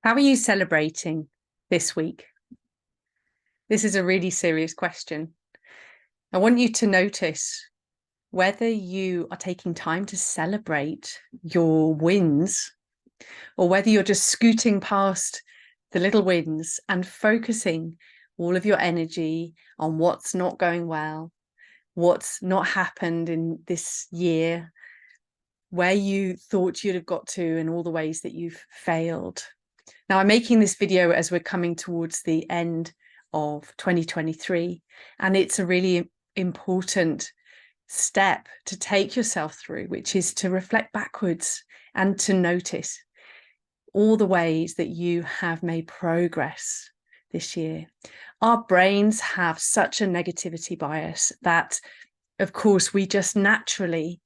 How are you celebrating this week? This is a really serious question. I want you to notice whether you are taking time to celebrate your wins or whether you're just scooting past the little wins and focusing all of your energy on what's not going well, what's not happened in this year, where you thought you'd have got to, and all the ways that you've failed. Now, I'm making this video as we're coming towards the end of 2023, and it's a really important step to take yourself through, which is to reflect backwards and to notice all the ways that you have made progress this year. Our brains have such a negativity bias that, of course, we just naturally,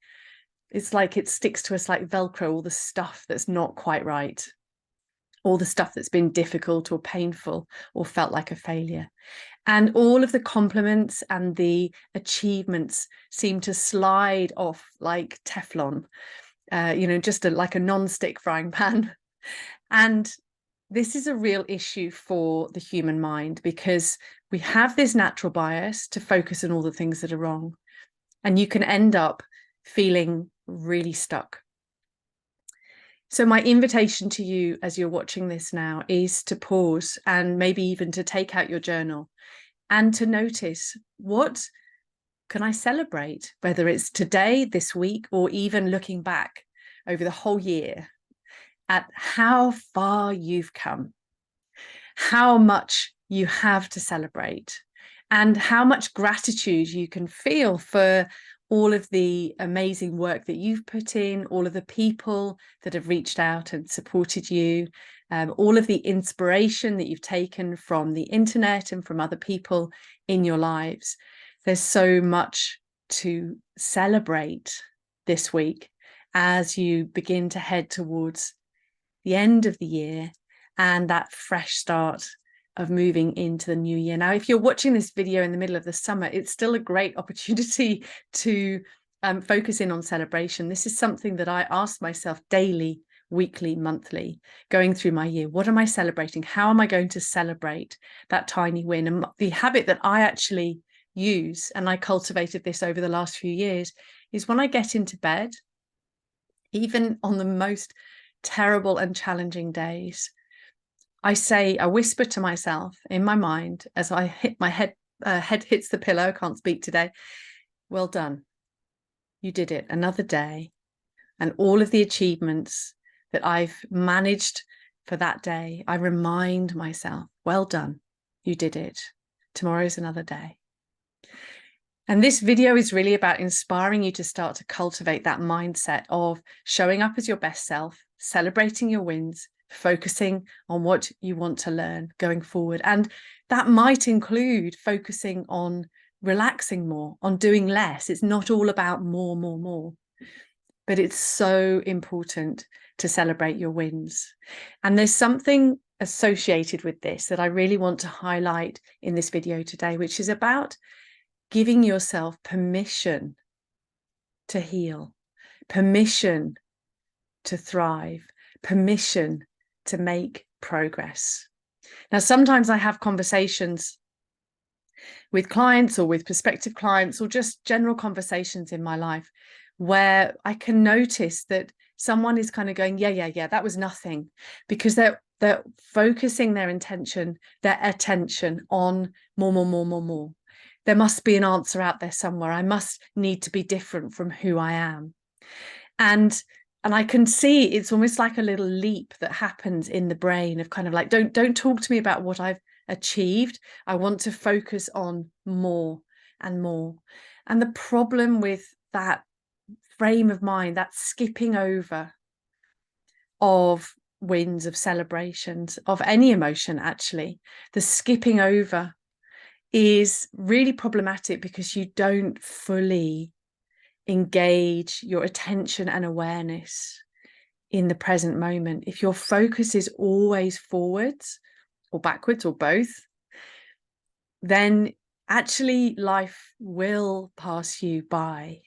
it's like it sticks to us like Velcro, all the stuff that's not quite right, all the stuff that's been difficult or painful or felt like a failure. And all of the compliments and the achievements seem to slide off like Teflon, just like a non-stick frying pan. And this is a real issue for the human mind because we have this natural bias to focus on all the things that are wrong. And you can end up feeling really stuck. So my invitation to you as you're watching this now is to pause and maybe even to take out your journal and to notice, what can I celebrate? Whether it's today, this week, or even looking back over the whole year at how far you've come, how much you have to celebrate, and how much gratitude you can feel for all of the amazing work that you've put in, all of the people that have reached out and supported you, all of the inspiration that you've taken from the internet and from other people in your lives. There's so much to celebrate this week as you begin to head towards the end of the year and that fresh start of moving into the new year. Now, if you're watching this video in the middle of the summer, it's still a great opportunity to focus in on celebration. This is something that I ask myself daily, weekly, monthly, going through my year. What am I celebrating? How am I going to celebrate that tiny win? And the habit that I actually use, and I cultivated this over the last few years, is when I get into bed, even on the most terrible and challenging days, I whisper to myself in my mind as I hit my head hits the pillow, can't speak today. Well done. You did it. Another day. And all of the achievements that I've managed for that day, I remind myself, well done. You did it. Tomorrow's another day. And this video is really about inspiring you to start to cultivate that mindset of showing up as your best self, celebrating your wins, focusing on what you want to learn going forward. And that might include focusing on relaxing more, on doing less. It's not all about more. But it's so important to celebrate your wins. And there's something associated with this that I really want to highlight in this video today, which is about giving yourself permission to heal, permission to thrive, permission to make progress. Now, sometimes I have conversations with clients or with prospective clients or just general conversations in my life where I can notice that someone is kind of going, yeah, that was nothing, because they're focusing their attention on more. There must be an answer out there somewhere. I must need to be different from who I am. And I can see it's almost like a little leap that happens in the brain of kind of like, don't talk to me about what I've achieved. I want to focus on more and more. And the problem with that frame of mind, that skipping over of wins, of celebrations, of any emotion, actually, the skipping over is really problematic because you don't fully engage your attention and awareness in the present moment. If your focus is always forwards or backwards or both, then actually life will pass you by.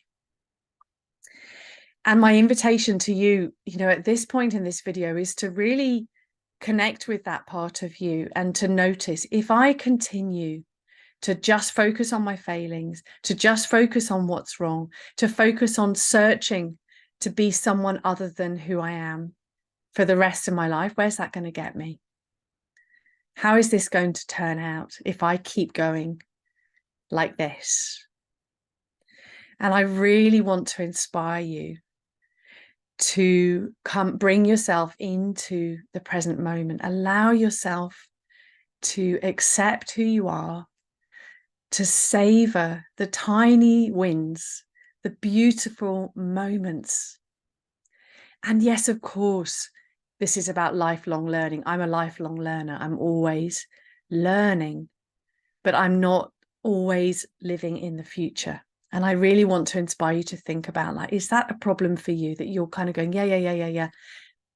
And my invitation to you, at this point in this video is to really connect with that part of you and to notice, if I continue to just focus on my failings, to just focus on what's wrong, to focus on searching to be someone other than who I am for the rest of my life, where's that going to get me? How is this going to turn out if I keep going like this? And I really want to inspire you to bring yourself into the present moment. Allow yourself to accept who you are, to savor the tiny wins, the beautiful moments. And yes, of course, this is about lifelong learning. I'm a lifelong learner. I'm always learning, but I'm not always living in the future. And I really want to inspire you to think about, like, is that a problem for you, that you're kind of going, yeah.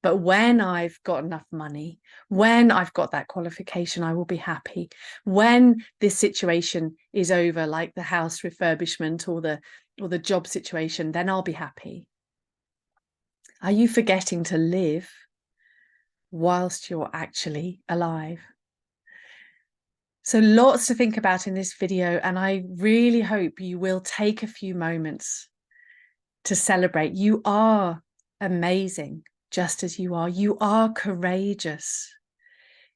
But when I've got enough money, when I've got that qualification, I will be happy. When this situation is over, like the house refurbishment or the job situation, then I'll be happy. Are you forgetting to live whilst you're actually alive? So lots to think about in this video, and I really hope you will take a few moments to celebrate. You are amazing just as you are. You are courageous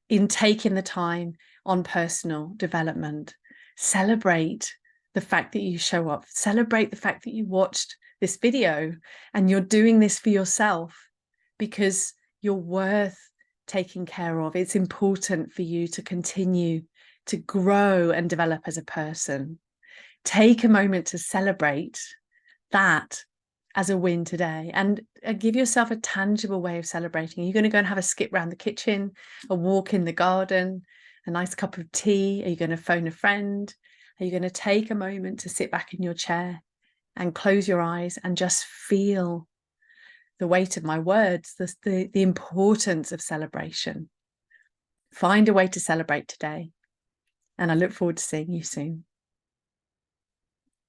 in taking the time on personal development. Celebrate the fact that you show up. Celebrate the fact that you watched this video and you're doing this for yourself, because you're worth taking care of. It's important for you to continue to grow and develop as a person. Take a moment to celebrate that as a win today, and give yourself a tangible way of celebrating. Are you going to go and have a skip around the kitchen, a walk in the garden, a nice cup of tea? Are you going to phone a friend? Are you going to take a moment to sit back in your chair and close your eyes and just feel the weight of my words, the importance of celebration? Find a way to celebrate today, and I look forward to seeing you soon.